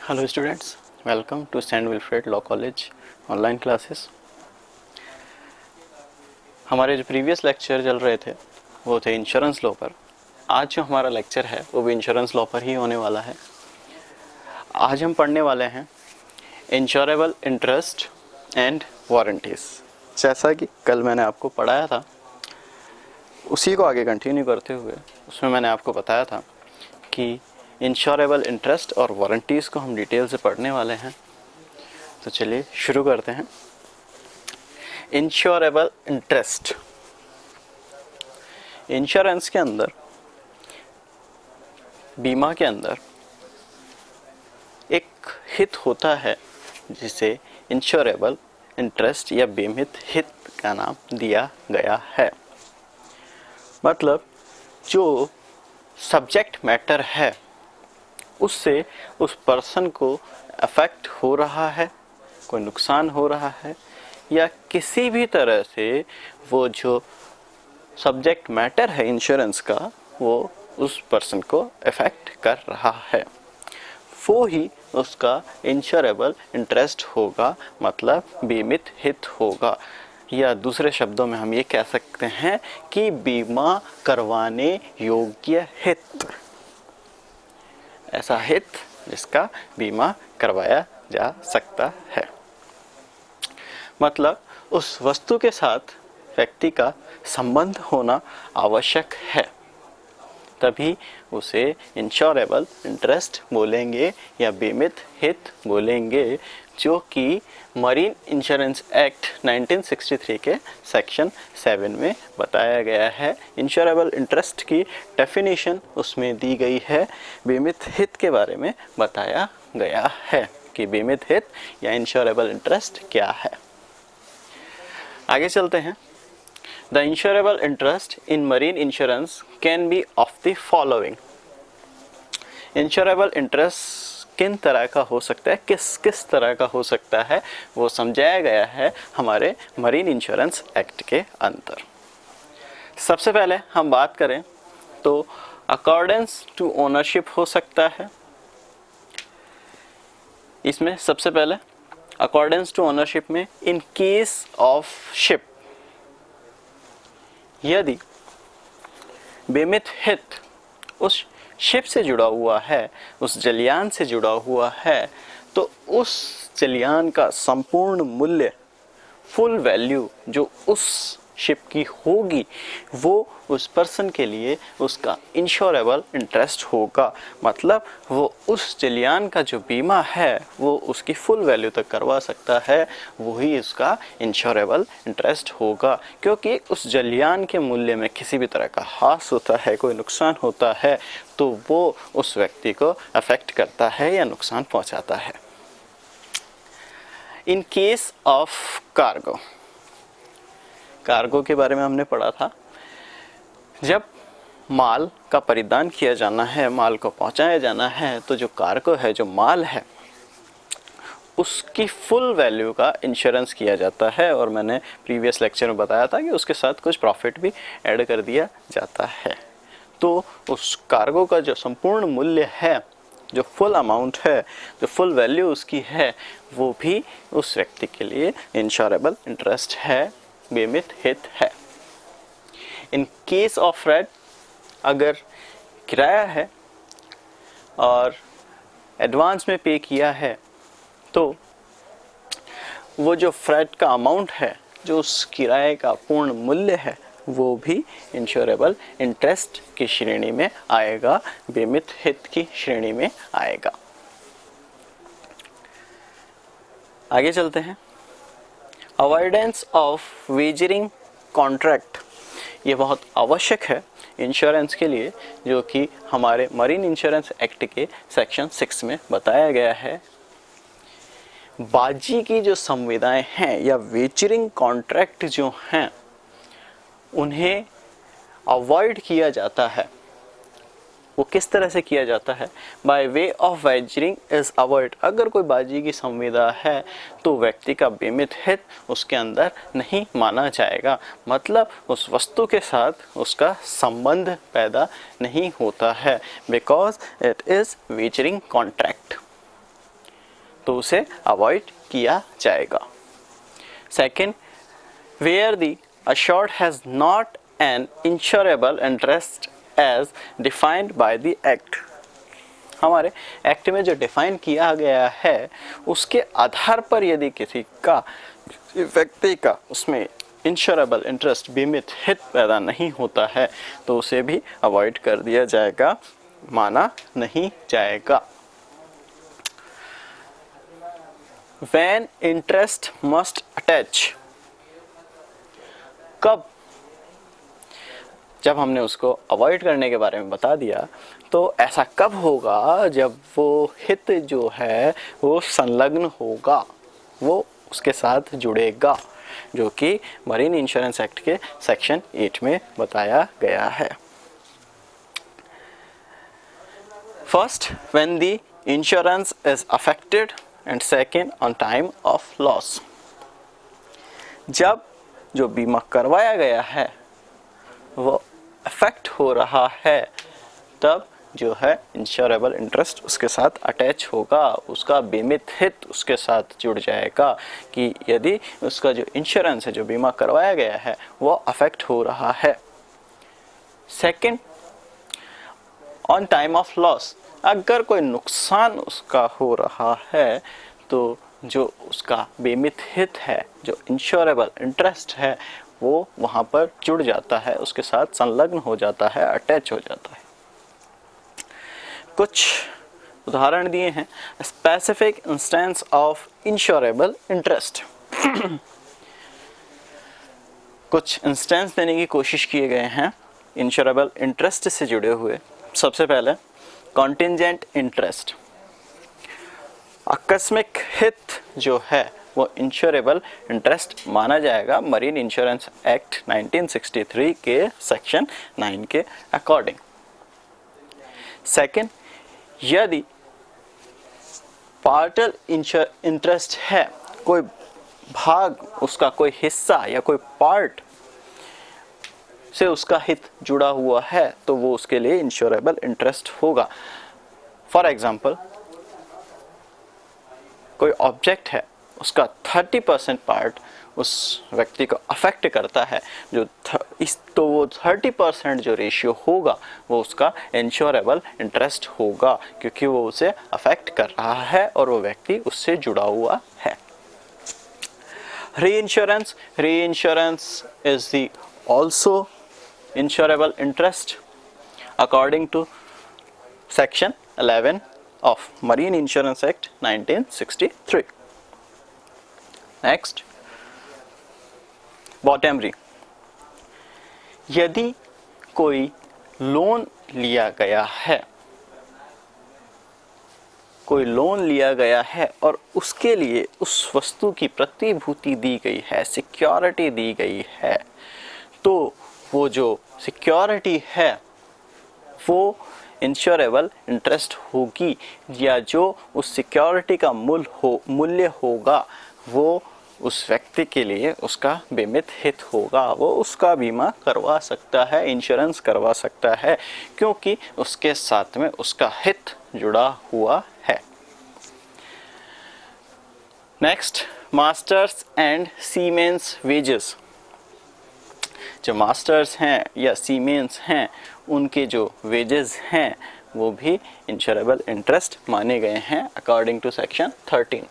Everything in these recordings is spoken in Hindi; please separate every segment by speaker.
Speaker 1: Hello students, welcome to Saint Wilfred law college online classes. हमारे जो प्रीवियस लेक्चर चल रहे थे वो थे इंश्योरेंस लॉ पर। आज जो हमारा लेक्चर है वो भी इंश्योरेंस लॉ पर ही होने वाला है। आज हम पढ़ने वाले हैं इंश्योरेबल इंटरेस्ट एंड वारंटीज़। जैसा कि कल मैंने आपको पढ़ाया था उसी को आगे कंटिन्यू करते हुए उसमें मैंने आपको बताया था कि इंश्योरेबल इंटरेस्ट और वारंटीज़ को हम डिटेल से पढ़ने वाले हैं। तो चलिए शुरू करते हैं। इंश्योरेबल इंटरेस्ट, इंश्योरेंस के अंदर, बीमा के अंदर एक हित होता है जिसे इंश्योरेबल इंटरेस्ट या बीमित हित का नाम दिया गया है। मतलब जो सब्जेक्ट मैटर है उससे उस पर्सन को अफेक्ट हो रहा है, कोई नुकसान हो रहा है या किसी भी तरह से वो जो सब्जेक्ट मैटर है इंश्योरेंस का वो उस पर्सन को अफेक्ट कर रहा है, वो ही उसका इंश्योरेबल इंटरेस्ट होगा, मतलब बीमित हित होगा। या दूसरे शब्दों में हम ये कह सकते हैं कि बीमा करवाने योग्य हित, ऐसा हित जिसका बीमा करवाया जा सकता है। मतलब उस वस्तु के साथ व्यक्ति का संबंध होना आवश्यक है, तभी उसे इंश्योरेबल इंटरेस्ट बोलेंगे या बीमित हित बोलेंगे, जो कि मरीन इंश्योरेंस एक्ट 1963 के सेक्शन 7 में बताया गया है। इंश्योरेबल इंटरेस्ट की डेफिनेशन उसमें दी गई है, बीमित हित के बारे में बताया गया है कि बीमित हित या इंश्योरेबल इंटरेस्ट क्या है। आगे चलते हैं। The insurable interest in marine insurance can be of the following. Insurable interest किन तरह का हो सकता है, किस तरह का हो सकता है, वो समझाया गया है हमारे मरीन इंश्योरेंस एक्ट के अंदर। सबसे पहले हम बात करें तो अकॉर्डेंस टू ओनरशिप हो सकता है। इसमें सबसे पहले अकॉर्डेंस टू ओनरशिप में इन केस ऑफ शिप, यदि बीमित हित उस शिप से जुड़ा हुआ है, उस जलयान से जुड़ा हुआ है, तो उस जलयान का संपूर्ण मूल्य, फुल वैल्यू जो उस शिप की होगी वो उस पर्सन के लिए उसका इंश्योरेबल इंटरेस्ट होगा। मतलब वो उस जलयान का जो बीमा है वो उसकी फुल वैल्यू तक करवा सकता है, वही उसका इंश्योरेबल इंटरेस्ट होगा। क्योंकि उस जलयान के मूल्य में किसी भी तरह का ह्रास होता है, कोई नुकसान होता है, तो वो उस व्यक्ति को अफेक्ट करता है या नुकसान पहुंचाता है। In case of cargo, cargo के बारे में हमने पढ़ा था। जब माल का परिधान किया जाना है, माल को पहुंचाया जाना है, तो जो कार्गो है, जो माल है, उसकी फुल वैल्यू का इंश्योरेंस किया जाता है। और मैंने प्रीवियस लेक्चर में बताया था कि उसके साथ कुछ प्रॉफिट भी ऐड कर दिया जाता है। तो उस कार्गो का जो संपूर्ण मूल्य है, जो फुल अमाउंट है, जो फुल वैल्यू उसकी है, वो भी उस व्यक्ति के लिए इंश्योरेबल इंटरेस्ट है, बीमित हित है। इन केस ऑफ फ्रेट, अगर किराया है और एडवांस में पे किया है तो वो जो फ्रेट का अमाउंट है, जो उस किराए का पूर्ण मूल्य है, वो भी इंश्योरेबल इंटरेस्ट की श्रेणी में आएगा, बीमित हित की श्रेणी में आएगा। आगे चलते हैं। अवॉइडेंस ऑफ वेजरिंग कॉन्ट्रैक्ट, ये बहुत आवश्यक है इंश्योरेंस के लिए, जो कि हमारे मरीन इंश्योरेंस एक्ट के सेक्शन 6 में बताया गया है। बाजी की जो संविदाएं हैं या वेजरिंग कॉन्ट्रैक्ट जो हैं, उन्हें अवॉइड किया जाता है। वो किस तरह से किया जाता है? By way of wagering is avoid. अगर कोई बाजी की संविदा है तो व्यक्ति का बीमित हित उसके अंदर नहीं माना जाएगा, मतलब उस वस्तु के साथ उसका संबंध पैदा नहीं होता है, because it is wagering contract. तो उसे अवॉइड किया जाएगा। Second, where the assured has not an insurable interest as defined by the act। हमारे एक्ट में जो डिफाइन किया गया है उसके आधार पर यदि किसी का व्यक्ति का उसमें इंश्योरेबल इंटरेस्ट बीमित हित पैदा नहीं होता है तो उसे भी अवॉइड कर दिया जाएगा, माना नहीं जाएगा। When interest must attach, कब, जब हमने उसको अवॉइड करने के बारे में बता दिया तो ऐसा कब होगा जब वो हित जो है वो संलग्न होगा, वो उसके साथ जुड़ेगा, जो कि मरीन इंश्योरेंस एक्ट के सेक्शन 8 में बताया गया है। First, when the insurance is affected and second on time of loss. जब जो बीमा करवाया गया है वो अफेक्ट हो रहा है तब जो है इंश्योरेबल इंटरेस्ट उसके साथ अटैच होगा, उसका बीमित हित उसके साथ जुड़ जाएगा कि यदि उसका जो इंश्योरेंस है, जो बीमा करवाया गया है वो अफेक्ट हो रहा है। Second, on time of loss, अगर कोई नुकसान उसका हो रहा है तो जो उसका बीमित हित है, जो इंश्योरेबल इंटरेस्ट है, वो वहाँ पर जुड़ जाता है, उसके साथ संलग्न हो जाता है, अटैच हो जाता है। कुछ उदाहरण दिए हैं। Specific instance of insurable interest. कुछ इंस्टेंस देने की कोशिश किए गए हैं इंश्योरेबल इंटरेस्ट से जुड़े हुए। सबसे पहले कॉन्टिंजेंट इंटरेस्ट। आकस्मिक हित जो है वो इंश्योरेबल इंटरेस्ट माना जाएगा मरीन इंश्योरेंस एक्ट 1963 के सेक्शन 9 के अकॉर्डिंग। सेकंड, यदि पार्टल इंटरेस्ट है, कोई भाग, उसका कोई हिस्सा या कोई पार्ट से उसका हित जुड़ा हुआ है तो वो उसके लिए इंश्योरेबल इंटरेस्ट होगा। फॉर एग्जाम्पल, कोई ऑब्जेक्ट है, उसका 30% पार्ट उस व्यक्ति को अफेक्ट करता है, तो वो 30% जो रेशियो होगा वो उसका इंश्योरेबल इंटरेस्ट होगा क्योंकि वो उसे अफेक्ट कर रहा है और वो व्यक्ति उससे जुड़ा हुआ है। Reinsurance is the also insurable interest according to section 11 of Marine Insurance Act 1963. Next, bottomry। यदि कोई लोन लिया गया है, कोई लोन लिया गया है और उसके लिए उस वस्तु की प्रतिभूति दी गई है, सिक्योरिटी दी गई है, तो वो जो सिक्योरिटी है वो इंश्योरेबल इंटरेस्ट होगी, या जो उस सिक्योरिटी का मूल्य होगा वो उस व्यक्ति के लिए उसका बीमित हित होगा, वो उसका बीमा करवा सकता है, इंश्योरेंस करवा सकता है क्योंकि उसके साथ में उसका हित जुड़ा हुआ है। Next, masters and siemens wages. जो मास्टर्स हैं या सीमेंस हैं उनके जो वेजेस हैं वो भी इंश्योरेबल इंटरेस्ट माने गए हैं according to section 13।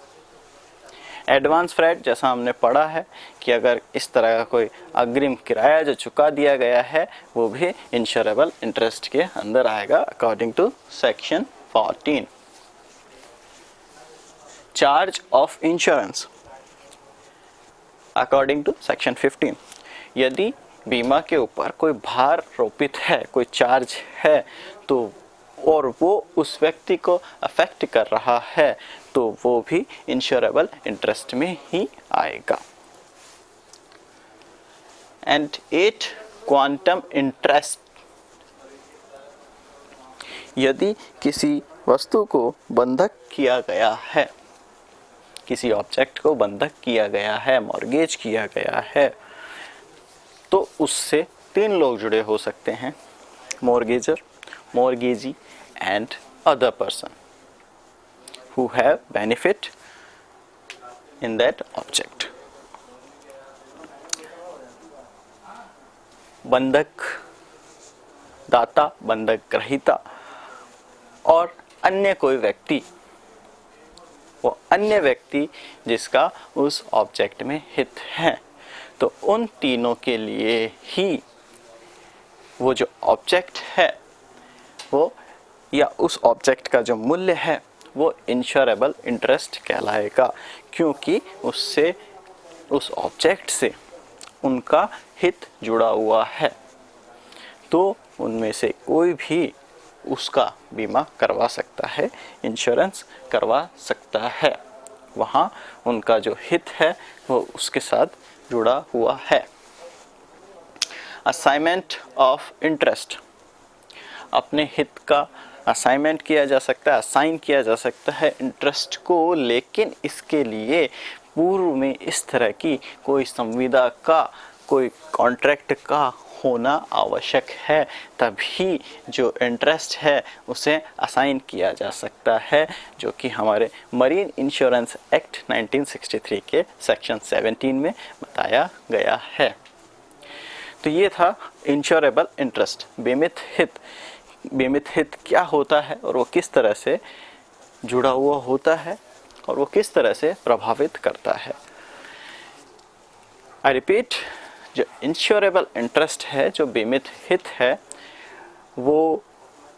Speaker 1: Advance freight, जैसा हमने पढ़ा है कि अगर इस तरह का कोई अग्रिम किराया जो चुका दिया गया है वो भी इंश्योरेबल इंटरेस्ट के अंदर आएगा according to section 14। Charge of insurance according to section 15। यदि बीमा के ऊपर कोई भार रोपित है, कोई चार्ज है तो और वो उस व्यक्ति को अफेक्ट कर रहा है तो वो भी इंश्योरेबल इंटरेस्ट में ही आएगा। And 8, quantum interest. यदि किसी वस्तु को बंधक किया गया है, किसी ऑब्जेक्ट को बंधक किया गया है, मॉर्गेज किया गया है, तो उससे 3 लोग जुड़े हो सकते हैं, mortgagor, mortgagee and other person who have benefit in that object. बंधक दाता, बंधक ग्रहीता और अन्य कोई व्यक्ति, वो अन्य व्यक्ति जिसका उस ऑब्जेक्ट में हित है, तो उन तीनों के लिए ही वो जो ऑब्जेक्ट है वो या उस ऑब्जेक्ट का जो मूल्य है वो इंश्योरेबल इंटरेस्ट कहलाएगा, क्योंकि उससे, उस ऑब्जेक्ट से उनका हित जुड़ा हुआ है। तो उनमें से कोई भी उसका बीमा करवा सकता है, इंश्योरेंस करवा सकता है, वहाँ उनका जो हित है वो उसके साथ जुड़ा हुआ है। असाइनमेंट ऑफ इंटरेस्ट, अपने हित का असाइनमेंट किया जा सकता है, असाइन किया जा सकता है इंटरेस्ट को, लेकिन इसके लिए पूर्व में इस तरह की कोई संविदा का, कोई कॉन्ट्रैक्ट का होना आवश्यक है, तभी जो इंटरेस्ट है उसे असाइन किया जा सकता है, जो कि हमारे मरीन इंश्योरेंस एक्ट 1963 के सेक्शन 17 में बताया गया है। तो ये था इंश्योरेबल इंटरेस्ट, बीमित हित। बीमित हित क्या होता है और वो किस तरह से जुड़ा हुआ होता है और वो किस तरह से प्रभावित करता है। आई रिपीट, जो इंश्योरेबल इंटरेस्ट है, जो बीमित हित है, वो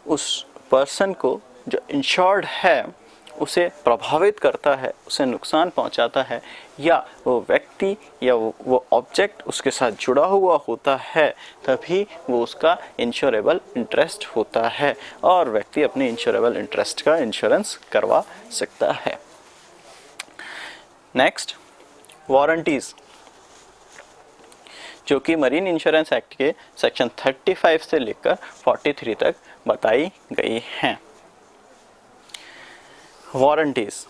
Speaker 1: उस पर्सन को, जो इंश्योर्ड है, उसे प्रभावित करता है, उसे नुकसान पहुंचाता है, या वो व्यक्ति या वो ऑब्जेक्ट उसके साथ जुड़ा हुआ होता है, तभी वो उसका इंश्योरेबल इंटरेस्ट होता है और व्यक्ति अपने इंश्योरेबल इंटरेस्ट का इंश्योरेंस करवा सकता है। नेक्स्ट, वारंटीज, जो कि मरीन इंश्योरेंस एक्ट के सेक्शन 35 से लेकर 43 तक बताई गई हैं। वारंटीज,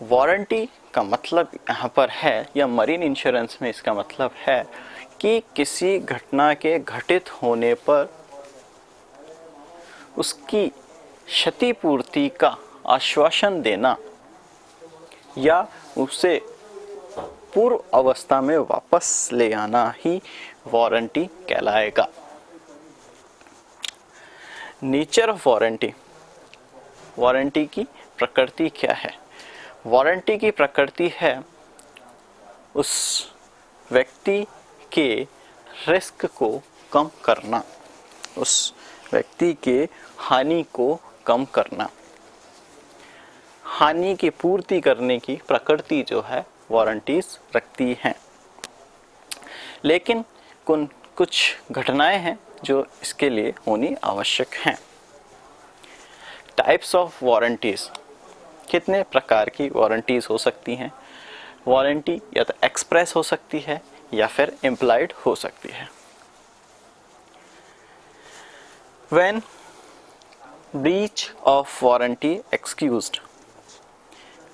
Speaker 1: वारंटी का मतलब यहाँ पर है, या मरीन इंश्योरेंस में इसका मतलब है कि किसी घटना के घटित होने पर उसकी क्षतिपूर्ति का आश्वासन देना या उसे पूर्व अवस्था में वापस ले आना ही वारंटी कहलाएगा। नेचर ऑफ वारंटी, वारंटी की प्रकृति क्या है? वारंटी की प्रकृति है उस व्यक्ति के रिस्क को कम करना, उस व्यक्ति के हानि को कम करना, हानि की पूर्ति करने की प्रकृति जो है वारंटीज रखती हैं। लेकिन कुछ घटनाएं हैं जो इसके लिए होनी आवश्यक हैं। टाइप्स ऑफ वारंटीज, कितने प्रकार की वारंटीज हो सकती हैं? वारंटी या तो एक्सप्रेस हो सकती है या फिर इम्प्लाइड हो सकती है। When breach of warranty excused,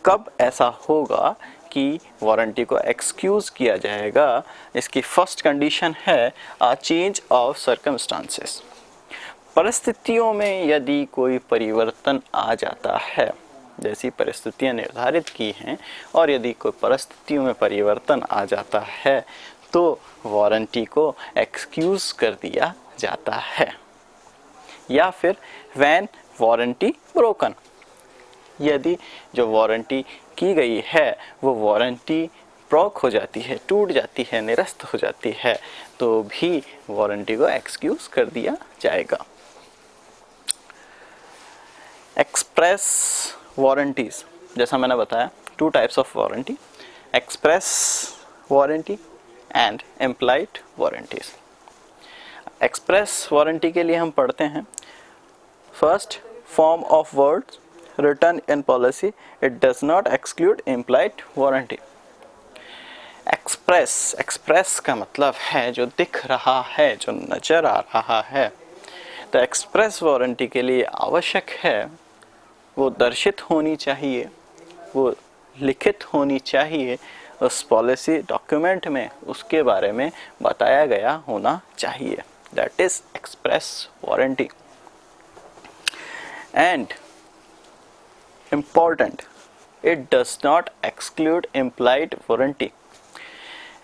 Speaker 1: कब ऐसा होगा कि वारंटी को एक्सक्यूज किया जाएगा? इसकी फर्स्ट कंडीशन है अ चेंज ऑफ सर्कमस्टांसेस, परिस्थितियों में यदि कोई परिवर्तन आ जाता है, जैसी परिस्थितियां निर्धारित की हैं और यदि कोई परिस्थितियों में परिवर्तन आ जाता है तो वारंटी को एक्सक्यूज कर दिया जाता है। या फिर व्हेन वारंटी ब्रोकन, यदि जो वारंटी की गई है वो वारंटी ब्रोक हो जाती है, टूट जाती है, निरस्त हो जाती है, तो भी वारंटी को एक्सक्यूज कर दिया जाएगा। एक्सप्रेस वारंटीज, जैसा मैंने बताया, two types of warranty, express warranty and implied warranties. Express warranty के लिए हम पढ़ते हैं, first, form of words written in policy, it does not exclude implied warranty. Express का मतलब है जो दिख रहा है, जो नज़र आ रहा है। तो एक्सप्रेस वारंटी के लिए आवश्यक है वो दर्शित होनी चाहिए, वो लिखित होनी चाहिए, उस पॉलिसी डॉक्यूमेंट में उसके बारे में बताया गया होना चाहिए। That is express warranty. And important, it does not exclude implied warranty.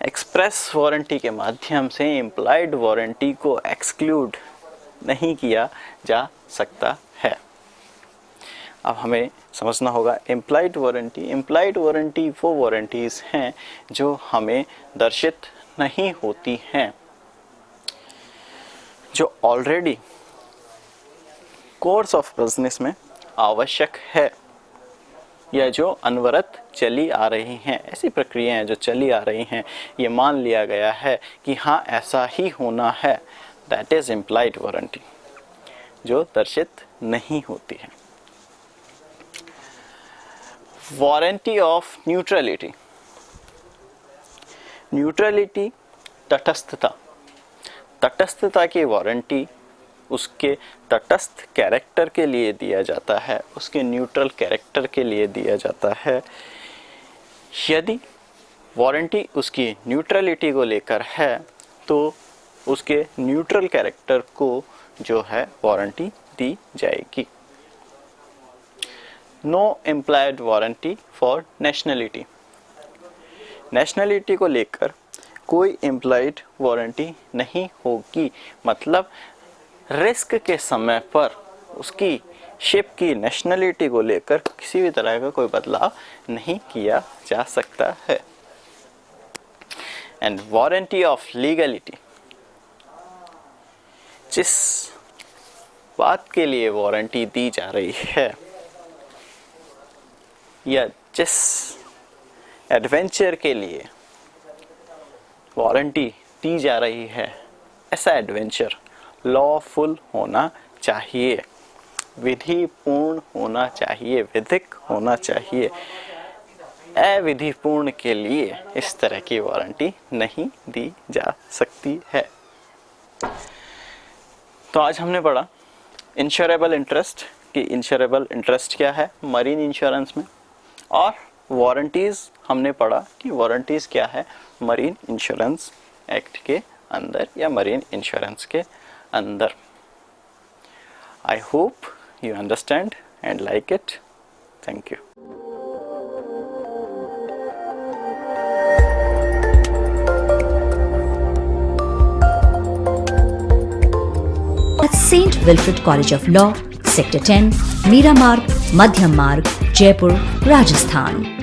Speaker 1: Express warranty के माध्यम से इम्प्लाइड वारंटी को एक्सक्लूड नहीं किया जा सकता है। अब हमें समझना होगा इम्प्लाइड वारंटी। इम्प्लाइड वारंटी वो वारंटीज़ हैं जो हमें दर्शित नहीं होती हैं, जो ऑलरेडी कोर्स ऑफ बिजनेस में आवश्यक है या जो अनवरत चली आ रही हैं। ऐसी प्रक्रियाएं जो चली आ रही हैं, ये मान लिया गया है कि हाँ ऐसा ही होना है, दैट इज़ इम्प्लाइड वारंटी, जो दर्शित नहीं होती है। Warranty of neutrality. न्यूट्रलिटी तटस्थता। तटस्थता की वारंटी उसके तटस्थ कैरेक्टर के लिए दिया जाता है, उसके न्यूट्रल कैरेक्टर के लिए दिया जाता है। यदि वारंटी उसकी न्यूट्रलिटी को लेकर है तो उसके न्यूट्रल कैरेक्टर को जो है वारंटी दी जाएगी। No implied warranty for nationality. Nationality को लेकर कोई इम्प्लाइड वारंटी नहीं होगी, मतलब रिस्क के समय पर उसकी शिप की नेशनलिटी को लेकर किसी भी तरह का कोई बदलाव नहीं किया जा सकता है। And warranty of legality. जिस बात के लिए वारंटी दी जा रही है या जिस एडवेंचर के लिए वारंटी दी जा रही है, ऐसा एडवेंचर लॉफुल होना चाहिए, विधिपूर्ण होना चाहिए, विधिक होना चाहिए। अविधिपूर्ण के लिए इस तरह की वारंटी नहीं दी जा सकती है। तो आज हमने पढ़ा इंश्योरेबल इंटरेस्ट कि इंश्योरेबल इंटरेस्ट क्या है मरीन इंश्योरेंस में, और वारंटीज़ हमने पढ़ा कि वारंटीज़ क्या है मरीन इंश्योरेंस एक्ट के अंदर या मरीन इंश्योरेंस के अंदर। I hope you understand and like it. Thank you.
Speaker 2: At St. Wilfrid College of Law, Sector 10, Meera Marg, Madhyam Marg, Jaipur, Rajasthan.